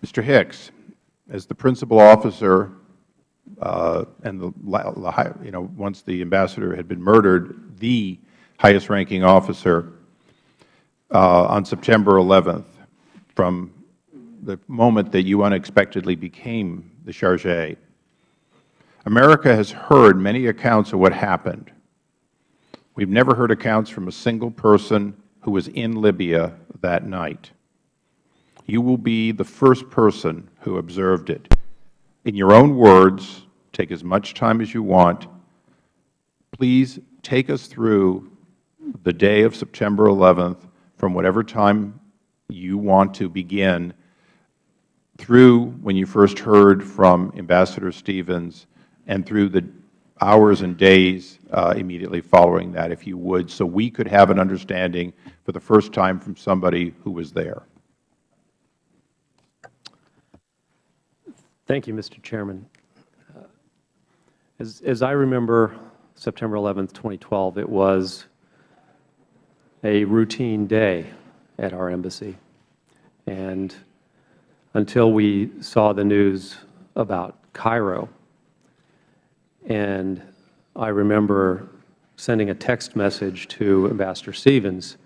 Mr. Hicks, as the principal officer and once the ambassador had been murdered, the highest-ranking officer on September 11th, from the moment that you unexpectedly became the chargé, America has heard many accounts of what happened. We've never heard accounts from a single person who was in Libya that night. You will be the first person who observed it. In your own words, take as much time as you want. Please take us through the day of September 11th, from whatever time you want to begin, through when you first heard from Ambassador Stevens, and through the hours and days immediately following that, if you would, so we could have an understanding for the first time from somebody who was there. Thank you, Mr. Chairman. As I remember September 11th, 2012, it was a routine day at our embassy. And until we saw the news about Cairo, and I remember sending a text message to Ambassador Stevens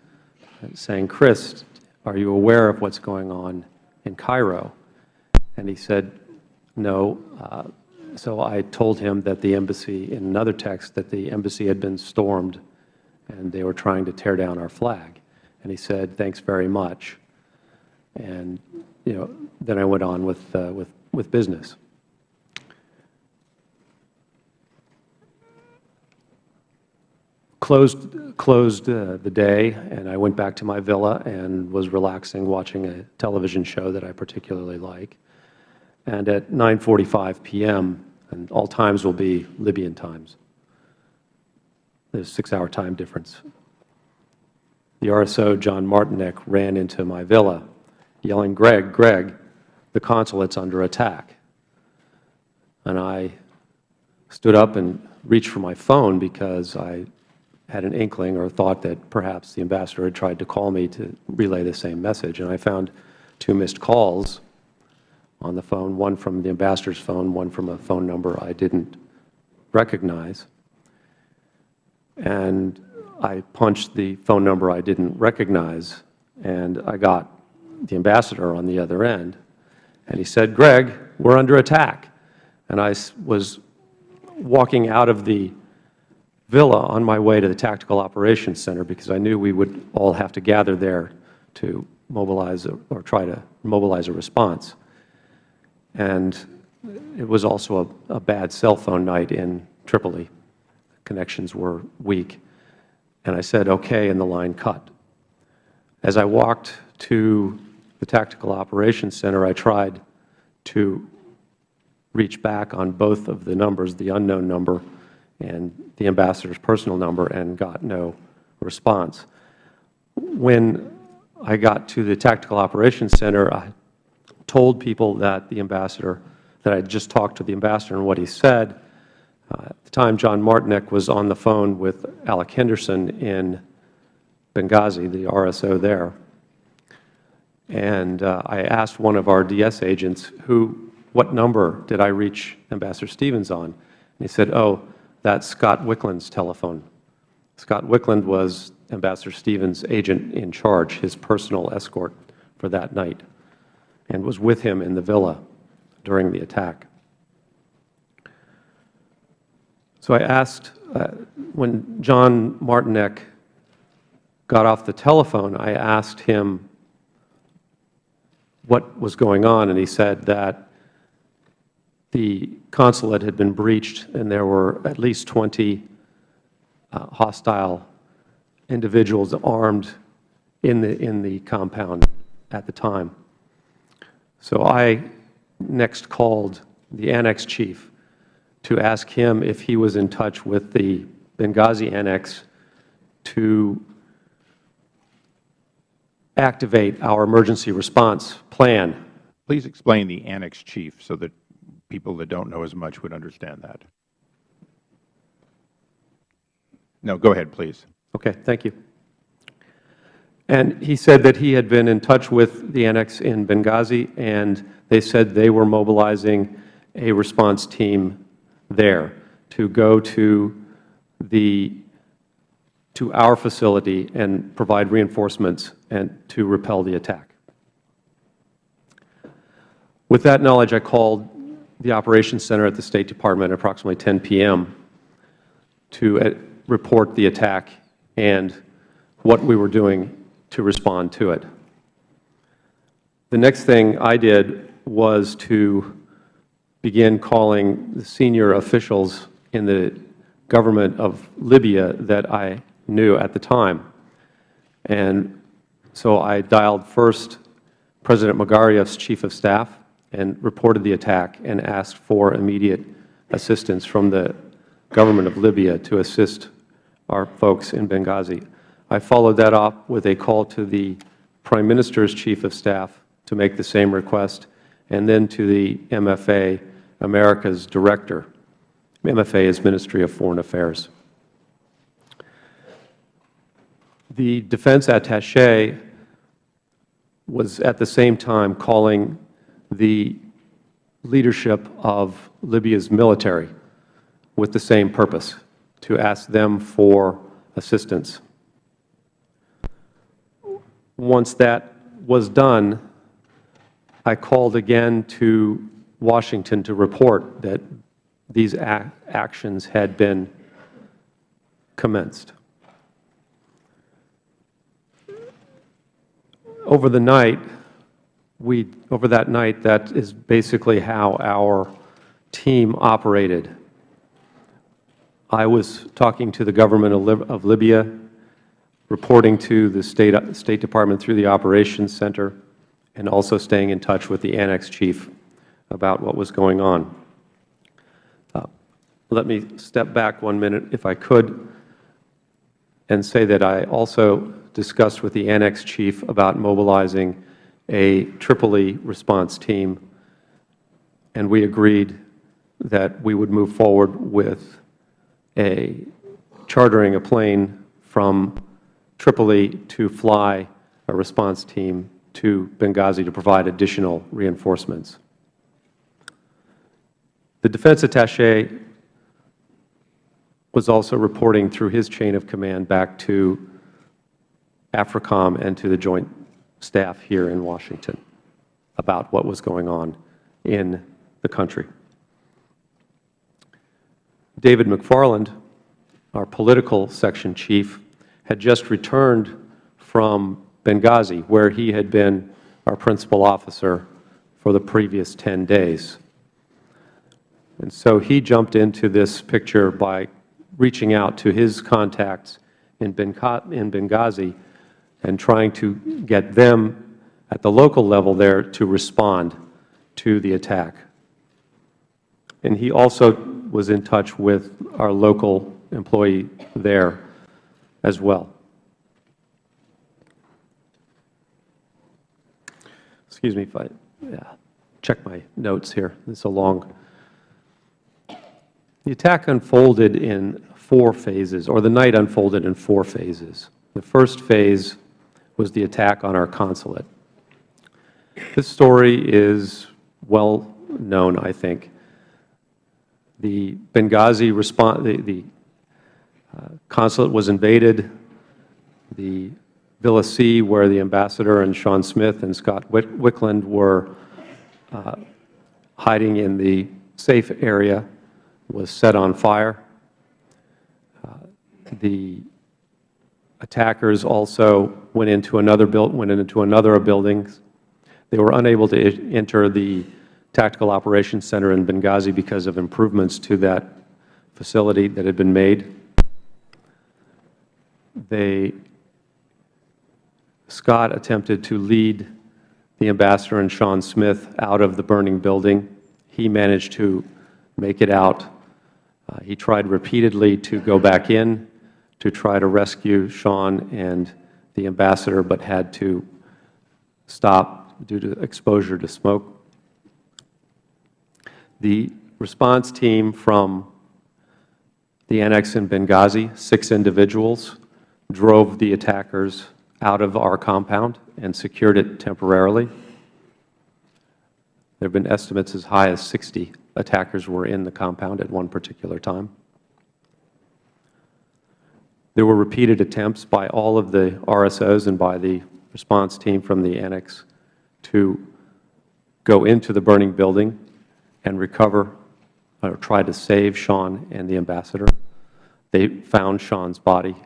saying, "Chris, are you aware of what's going on in Cairo?" And he said, "No." So I told him that the embassy, in another text, that the embassy had been stormed and they were trying to tear down our flag. And he said, "Thanks very much." And then I went on with business. Closed the day, and I went back to my villa and was relaxing, watching a television show that I particularly like. And at 9:45 p.m., and all times will be Libyan times, there's a 6-hour time difference, the RSO, John Martinek, ran into my villa yelling, "Greg, Greg, the consulate's under attack." And I stood up and reached for my phone because I had an inkling or thought that perhaps the ambassador had tried to call me to relay the same message. And I found 2 missed calls on the phone, one from the ambassador's phone, one from a phone number I didn't recognize. And I punched the phone number I didn't recognize, and I got the ambassador on the other end. And he said, "Greg, we're under attack." And I was walking out of the villa on my way to the Tactical Operations Center because I knew we would all have to gather there to mobilize or try to mobilize a response. And it was also a bad cell phone night in Tripoli. Connections were weak. And I said, "Okay," and the line cut. As I walked to the Tactical Operations Center, I tried to reach back on both of the numbers, the unknown number and the ambassador's personal number, and got no response. When I got to the Tactical Operations Center, I told people that the ambassador, that I had just talked to the ambassador and what he said. At the time, John Martinek was on the phone with Alec Henderson in Benghazi, the RSO there. And I asked one of our DS agents, what number did I reach Ambassador Stevens on? And he said, "Oh, that's Scott Wickland's telephone." Scott Wickland was Ambassador Stevens' agent in charge, his personal escort for that night, and was with him in the villa during the attack. So I asked, when John Martinek got off the telephone, I asked him what was going on, and he said that the consulate had been breached and there were at least 20 hostile individuals armed in the compound at the time. So I next called the Annex chief to ask him if he was in touch with the Benghazi Annex to activate our emergency response plan. Please explain the Annex chief so that people that don't know as much would understand that. No, go ahead, please. Okay, thank you. And he said that he had been in touch with the Annex in Benghazi, and they said they were mobilizing a response team there to go to our facility and provide reinforcements and to repel the attack. With that knowledge, I called the Operations Center at the State Department at approximately 10 p.m. to report the attack and what we were doing to respond to it. The next thing I did was to begin calling the senior officials in the government of Libya that I knew at the time. And so I dialed first President Magariev's Chief of Staff and reported the attack and asked for immediate assistance from the government of Libya to assist our folks in Benghazi. I followed that up with a call to the Prime Minister's Chief of Staff to make the same request, and then to the MFA, America's Director. MFA is Ministry of Foreign Affairs. The Defense Attaché was at the same time calling the leadership of Libya's military with the same purpose, to ask them for assistance. Once that was done, I called again to Washington to report that these actions had been commenced. Over that night, that is basically how our team operated. I was talking to the government of Libya, reporting to the State Department through the Operations Center, and also staying in touch with the Annex Chief about what was going on. Let me step back 1 minute, if I could, and say that I also discussed with the Annex Chief about mobilizing a Tripoli response team, and we agreed that we would move forward with chartering a plane from Tripoli to fly a response team to Benghazi to provide additional reinforcements. The Defense Attaché was also reporting through his chain of command back to AFRICOM and to the Joint Staff here in Washington about what was going on in the country. David McFarland, our political section chief, had just returned from Benghazi, where he had been our principal officer for the previous 10 days. And so he jumped into this picture by reaching out to his contacts in Benghazi and trying to get them at the local level there to respond to the attack. And he also was in touch with our local employee there as well. Excuse me if I check my notes here. It's a long. The attack unfolded in 4 phases, or the night unfolded in 4 phases. The first phase was the attack on our consulate. This story is well known, I think. The Benghazi response, the consulate was invaded. The Villa C, where the ambassador and Sean Smith and Scott Wickland were hiding in the safe area, was set on fire. The attackers also went into another buildings. They were unable to enter the Tactical Operations Center in Benghazi because of improvements to that facility that had been made. Scott attempted to lead the ambassador and Sean Smith out of the burning building. He managed to make it out. He tried repeatedly to go back in to try to rescue Sean and the ambassador, but had to stop due to exposure to smoke. The response team from the Annex in Benghazi, 6 individuals, drove the attackers out of our compound and secured it temporarily. There have been estimates as high as 60 attackers were in the compound at one particular time. There were repeated attempts by all of the RSOs and by the response team from the Annex to go into the burning building and recover or try to save Sean and the ambassador. They found Sean's body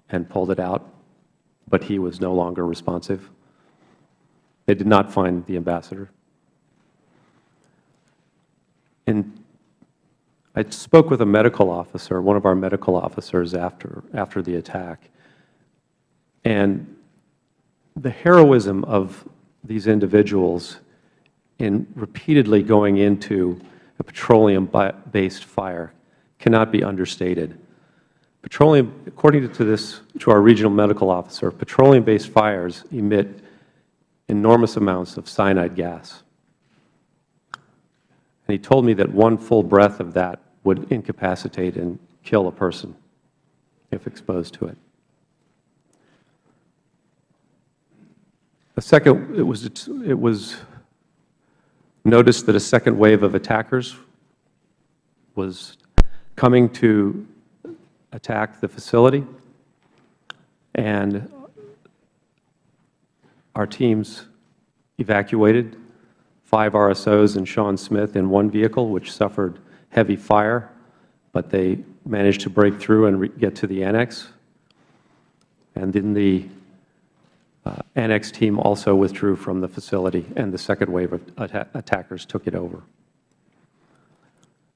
and pulled it out, but he was no longer responsive. They did not find the ambassador. And I spoke with a medical officer, one of our medical officers after the attack, and the heroism of these individuals in repeatedly going into a petroleum-based fire cannot be understated. Petroleum, according to our regional medical officer, petroleum-based fires emit enormous amounts of cyanide gas. And he told me that one full breath of that would incapacitate and kill a person if exposed to it. It was noticed that a second wave of attackers was coming to attack the facility, and our teams evacuated 5 RSOs and Sean Smith in one vehicle, which suffered heavy fire, but they managed to break through and get to the Annex. And then the Annex team also withdrew from the facility, and the second wave of attackers took it over.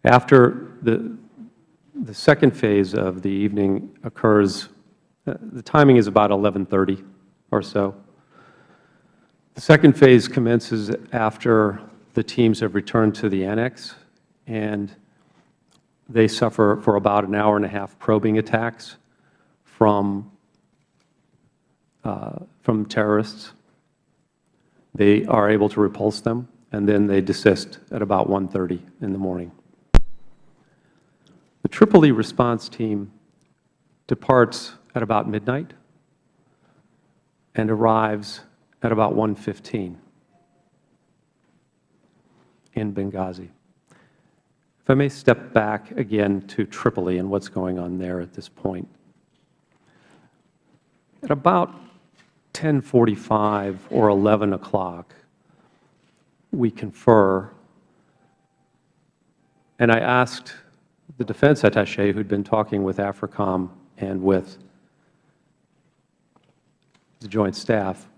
After the second phase of the evening occurs, the timing is about 11:30 or so. The second phase commences after the teams have returned to the Annex, and they suffer for about an hour and a half probing attacks from terrorists. They are able to repulse them, and then they desist at about 1:30 in the morning. The Tripoli response team departs at about midnight and arrives at about 1:15 in Benghazi. If I may step back again to Tripoli and what's going on there at this point. At about 10:45 or 11 o'clock, we confer, and I asked the defense attaché who'd been talking with AFRICOM and with the Joint Staff,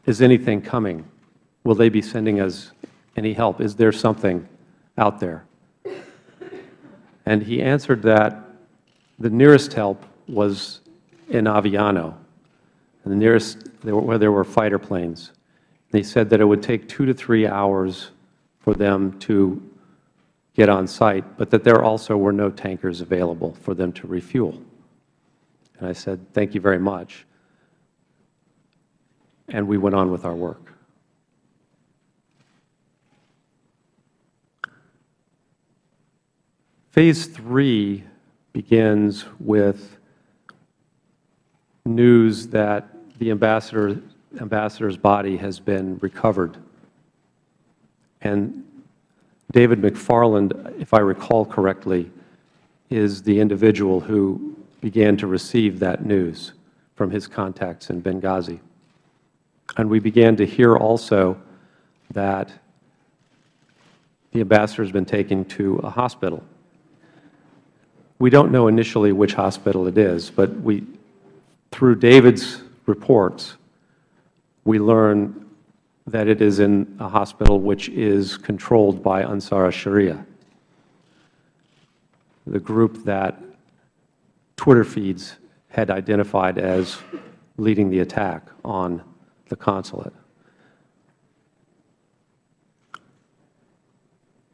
is anything coming? Will they be sending us any help? Is there something out there? And he answered that the nearest help was in Aviano, and the nearest where there were fighter planes. And he said that it would take 2 to 3 hours for them to get on site, but that there also were no tankers available for them to refuel. And I said, thank you very much. And we went on with our work. Phase 3 begins with news that the ambassador's body has been recovered. And David McFarland, if I recall correctly, is the individual who began to receive that news from his contacts in Benghazi. And we began to hear also that the ambassador has been taken to a hospital. We don't know initially which hospital it is, but through David's reports, we learn that it is in a hospital which is controlled by Ansar Sharia, the group that Twitter feeds had identified as leading the attack on the consulate.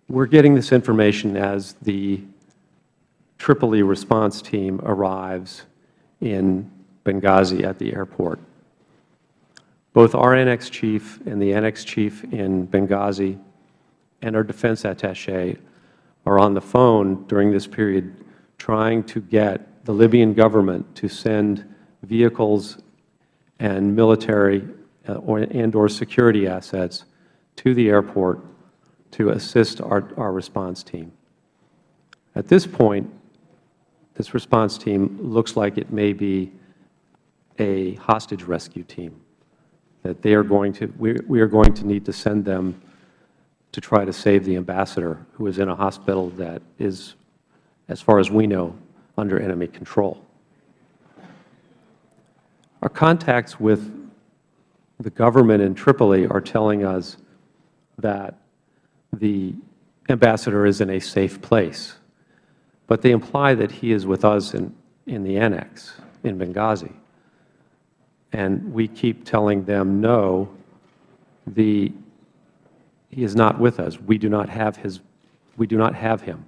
We're getting this information as the Tripoli response team arrives in Benghazi at the airport. Both our Annex chief and the Annex chief in Benghazi and our defense attaché are on the phone during this period trying to get the Libyan government to send vehicles and military and/or security assets to the airport to assist our response team. At this point, this response team looks like it may be a hostage rescue team, that we are going to need to send them to try to save the ambassador, who is in a hospital that is, as far as we know, under enemy control. Our contacts with the government in Tripoli are telling us that the ambassador is in a safe place, but they imply that he is with us in the Annex in Benghazi. And we keep telling them, no, he is not with us. We do not have him.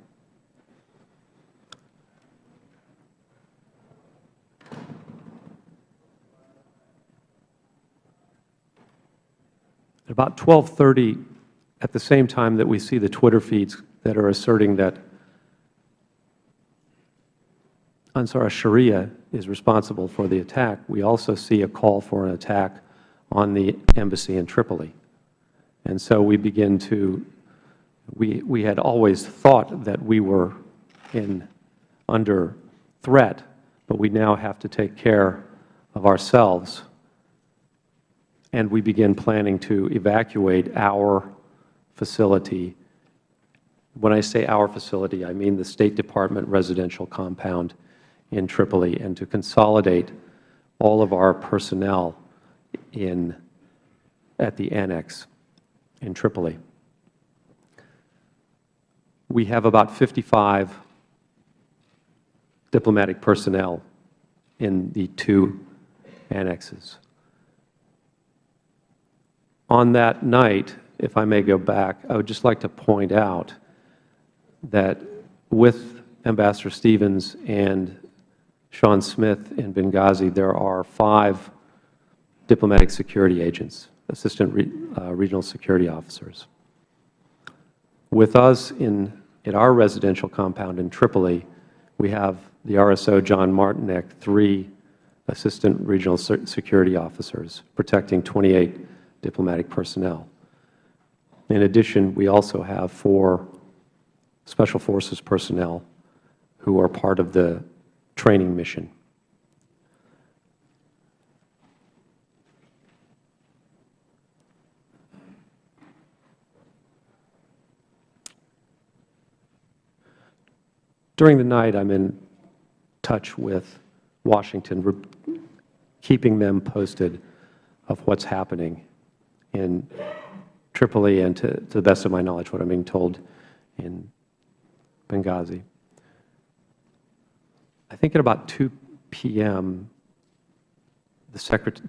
At about 12:30, at the same time that we see the Twitter feeds that are asserting that Ansar Sharia is responsible for the attack, we also see a call for an attack on the embassy in Tripoli. And so we begin to, we had always thought that we were under threat, but we now have to take care of ourselves. And we begin planning to evacuate our facility. When I say our facility, I mean the State Department residential compound in Tripoli, and to consolidate all of our personnel at the Annex in Tripoli. We have about 55 diplomatic personnel in the two annexes. On that night, if I may go back, I would just like to point out that with Ambassador Stevens and Sean Smith in Benghazi, there are 5 diplomatic security agents, assistant regional security officers. With us at our residential compound in Tripoli, we have the RSO John Martinek, 3 assistant regional security officers protecting 28 diplomatic personnel. In addition, we also have 4 Special Forces personnel who are part of the training mission. During the night, I'm in touch with Washington, keeping them posted of what's happening in Tripoli and, to the best of my knowledge, what I'm being told in Benghazi. I think at about 2 p.m.,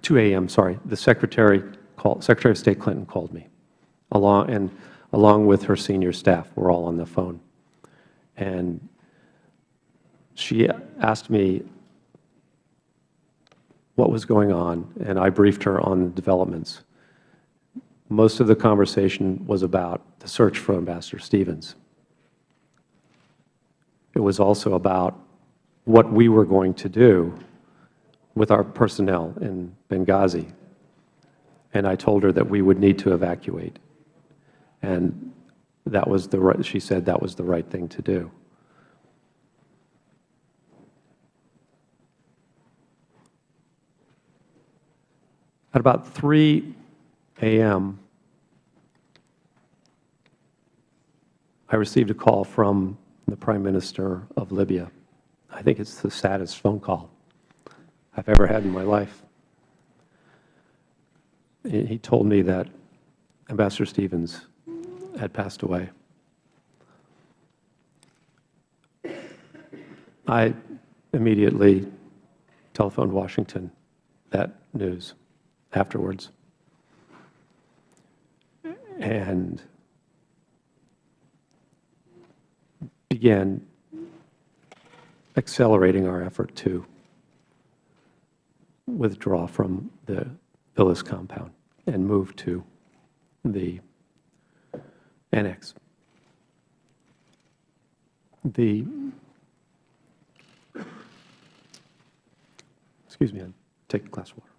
2 a.m., sorry, the Secretary of State Clinton called me, along with her senior staff. We're all on the phone. And she asked me what was going on, and I briefed her on the developments. Most of the conversation was about the search for Ambassador Stevens. It was also about what we were going to do with our personnel in Benghazi. And I told her that we would need to evacuate. And that was she said that was the right thing to do. At about 3 a.m., I received a call from the Prime Minister of Libya. I think it's the saddest phone call I've ever had in my life. He told me that Ambassador Stevens had passed away. I immediately telephoned Washington that news afterwards, and began accelerating our effort to withdraw from the Villas compound and move to the Annex. Excuse me, I'll take a glass of water.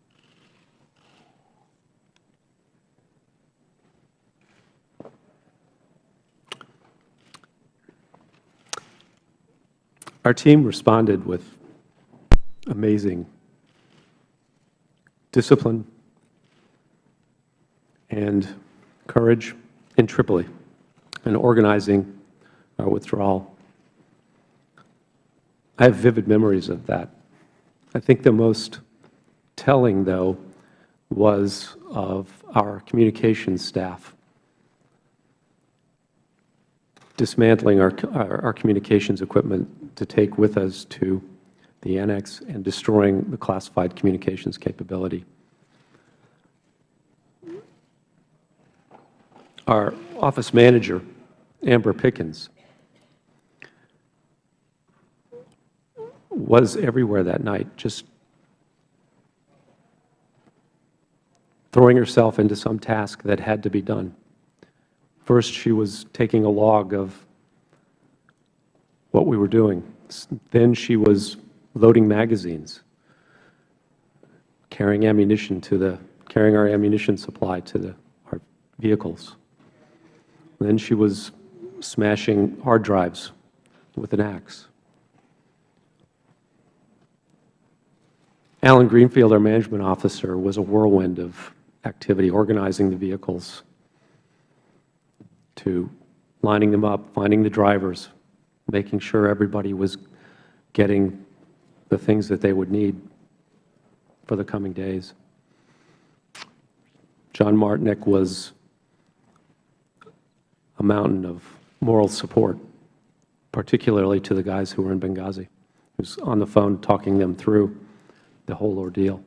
Our team responded with amazing discipline and courage in Tripoli and organizing our withdrawal. I have vivid memories of that. I think the most telling, though, was of our communications staff dismantling our communications equipment to take with us to the Annex and destroying the classified communications capability. Our office manager, Amber Pickens, was everywhere that night, just throwing herself into some task that had to be done. First, she was taking a log of what we were doing. Then she was loading magazines, carrying our ammunition supply to our vehicles. Then she was smashing hard drives with an axe. Alan Greenfield, our management officer, was a whirlwind of activity, organizing the vehicles, to lining them up, finding the drivers, making sure everybody was getting the things that they would need for the coming days. John Martinick was a mountain of moral support, particularly to the guys who were in Benghazi. He was on the phone talking them through the whole ordeal.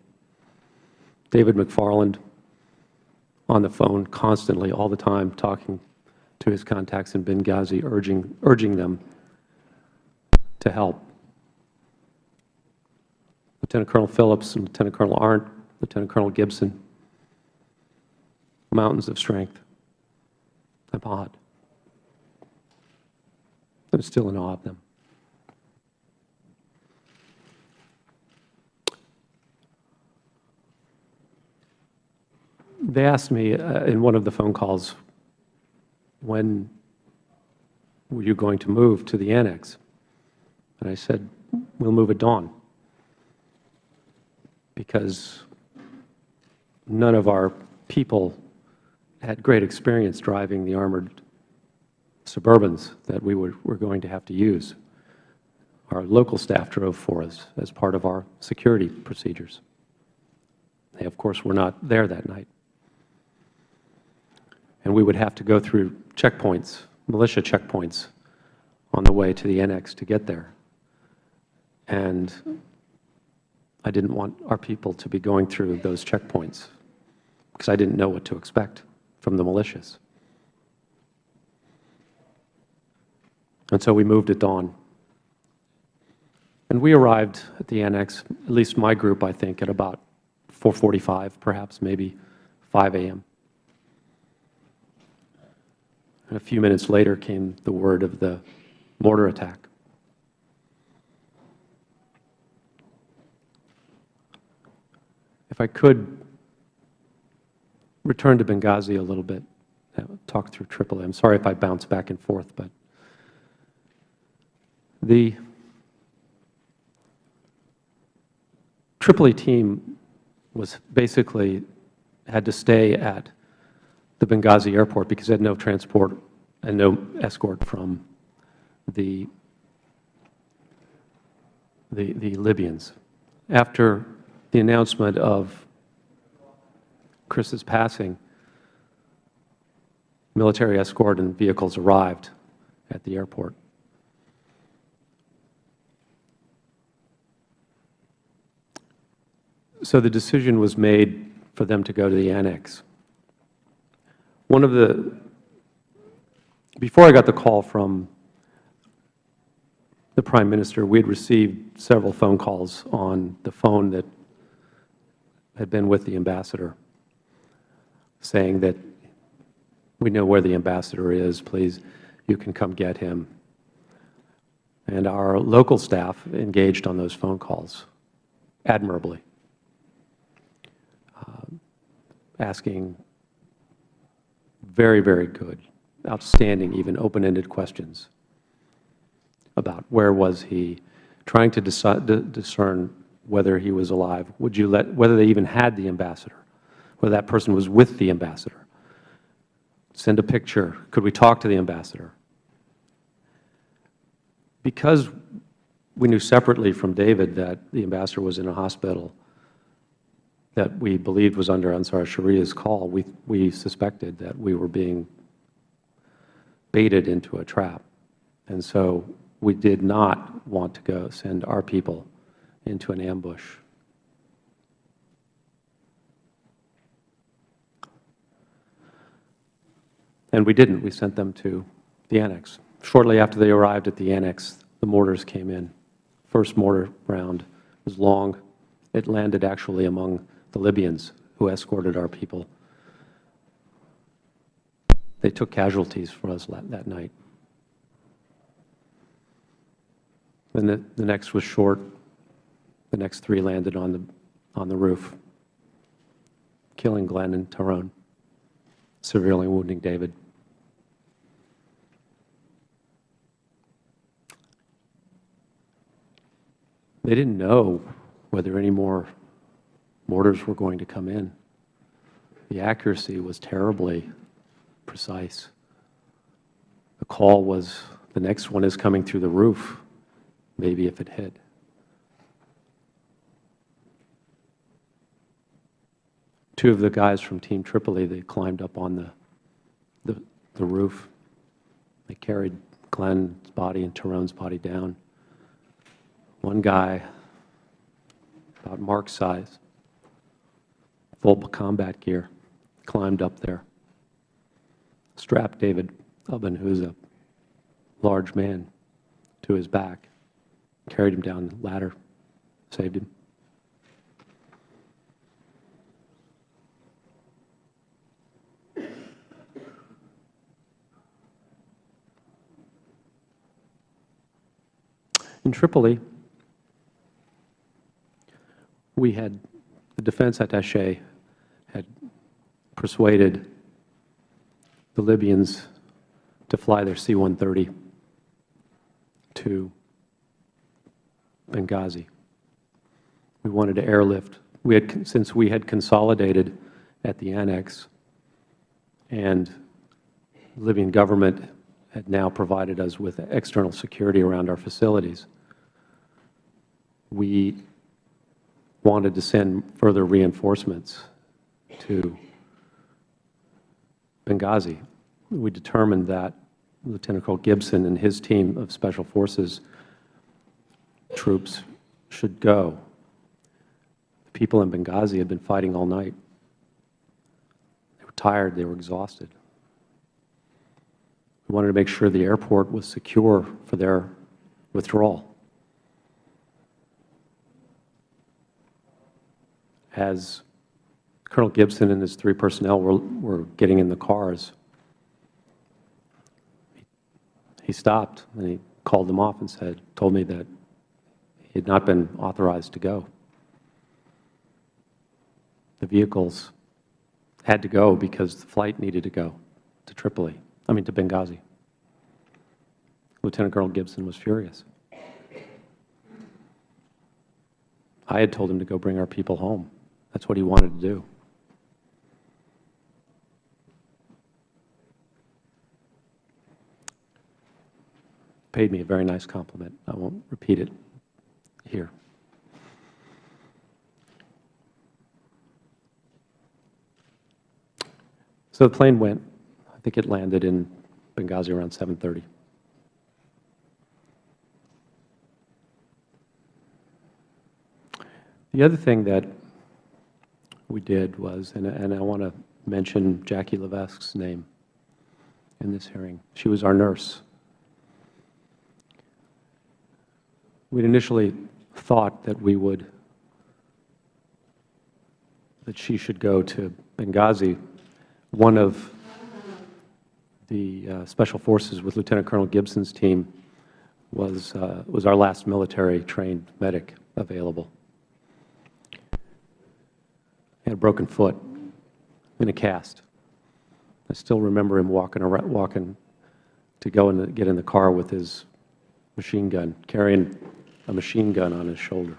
David McFarland on the phone constantly, all the time, talking to his contacts in Benghazi, urging them to help. Lieutenant Colonel Phillips and Lieutenant Colonel Arndt, Lieutenant Colonel Gibson, mountains of strength. I'm awed. I'm still in awe of them. They asked me in one of the phone calls, when were you going to move to the Annex? And I said, we'll move at dawn, because none of our people had great experience driving the armored Suburbans that we were going to have to use. Our local staff drove for us as part of our security procedures. They, of course, were not there that night. And we would have to go through checkpoints, militia checkpoints, on the way to the Annex to get there. And I didn't want our people to be going through those checkpoints, because I didn't know what to expect from the militias. And so we moved at dawn. And we arrived at the Annex, at least my group, I think, at about 4:45, perhaps, maybe 5 a.m. And a few minutes later came the word of the mortar attack. If I could return to Benghazi a little bit, talk through Tripoli. I'm sorry if I bounce back and forth, but the Tripoli team was basically had to stay at the Benghazi airport because they had no transport and no escort from the Libyans. After the announcement of Chris's passing, military escort and vehicles arrived at the airport. So the decision was made for them to go to the Annex. Before I got the call from the Prime Minister, we had received several phone calls on the phone that had been with the ambassador, saying that we know where the ambassador is, please, you can come get him. And our local staff engaged on those phone calls admirably, asking very, very good, outstanding, even open-ended questions about where was he, trying to discern whether he was alive, whether they even had the ambassador, whether that person was with the ambassador. Send a picture. Could we talk to the ambassador? Because we knew separately from David that the ambassador was in a hospital that we believed was under Ansar Sharia's call, we suspected that we were being baited into a trap. And so we did not want to go send our people into an ambush. And we didn't. We sent them to the Annex. Shortly after they arrived at the Annex, the mortars came in. First mortar round was long. It landed actually among the Libyans who escorted our people. They took casualties for us that night. Then the next was short. The next three landed on the roof, killing Glenn and Tyrone, severely wounding David. They didn't know whether any more mortars were going to come in. The accuracy was terribly precise. The call was, the next one is coming through the roof, maybe if it hit. Two of the guys from Team Tripoli, they climbed up on the roof. They carried Glenn's body and Tyrone's body down. One guy, about Mark's size, full combat gear, climbed up there, strapped David Ubben, who is a large man, to his back, carried him down the ladder, saved him. In Tripoli, the defense attaché had persuaded the Libyans to fly their C-130 to Benghazi. We wanted to airlift. Since we had consolidated at the Annex, and the Libyan government had now provided us with external security around our facilities, we wanted to send further reinforcements to Benghazi. We determined that Lieutenant Colonel Gibson and his team of Special Forces troops should go. The people in Benghazi had been fighting all night. They were tired. They were exhausted. We wanted to make sure the airport was secure for their withdrawal. As Colonel Gibson and his three personnel were getting in the cars, he stopped and he called them off and told me that he had not been authorized to go. The vehicles had to go because the flight needed to go to to Benghazi. Lieutenant Colonel Gibson was furious. I had told him to go bring our people home. That's what he wanted to do. Paid me a very nice compliment. I won't repeat it here. So the plane went. I think it landed in Benghazi around 7:30. The other thing that we did was, and I want to mention Jackie Levesque's name in this hearing. She was our nurse. We'd initially thought that that she should go to Benghazi. One of the Special Forces with Lieutenant Colonel Gibson's team was our last military-trained medic available. He had a broken foot in a cast. I still remember him walking to go and get in the car with his machine gun, carrying a machine gun on his shoulder.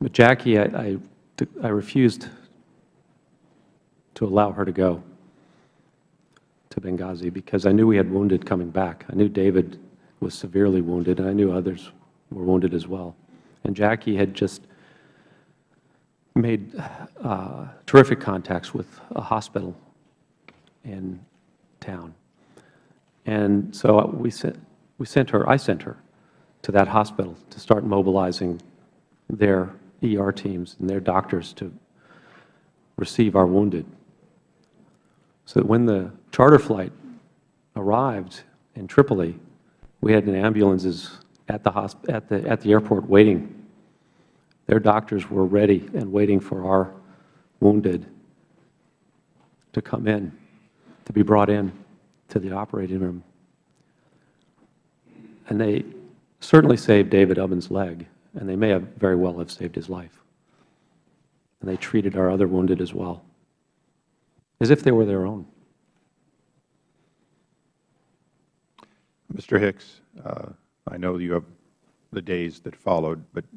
But Jackie, I refused to allow her to go to Benghazi because I knew we had wounded coming back. I knew David was severely wounded, and I knew others were wounded as well. And Jackie had just made terrific contacts with a hospital in town. And so I sent her to that hospital to start mobilizing their ER teams and their doctors to receive our wounded. So that when the charter flight arrived in Tripoli, we had ambulances at the airport waiting. Their doctors were ready and waiting for our wounded to come in, to be brought in to the operating room. And they certainly saved David Ubben's leg, and they may have very well have saved his life. And they treated our other wounded as well, as if they were their own. Mr. Hicks, I know you have the days that followed, but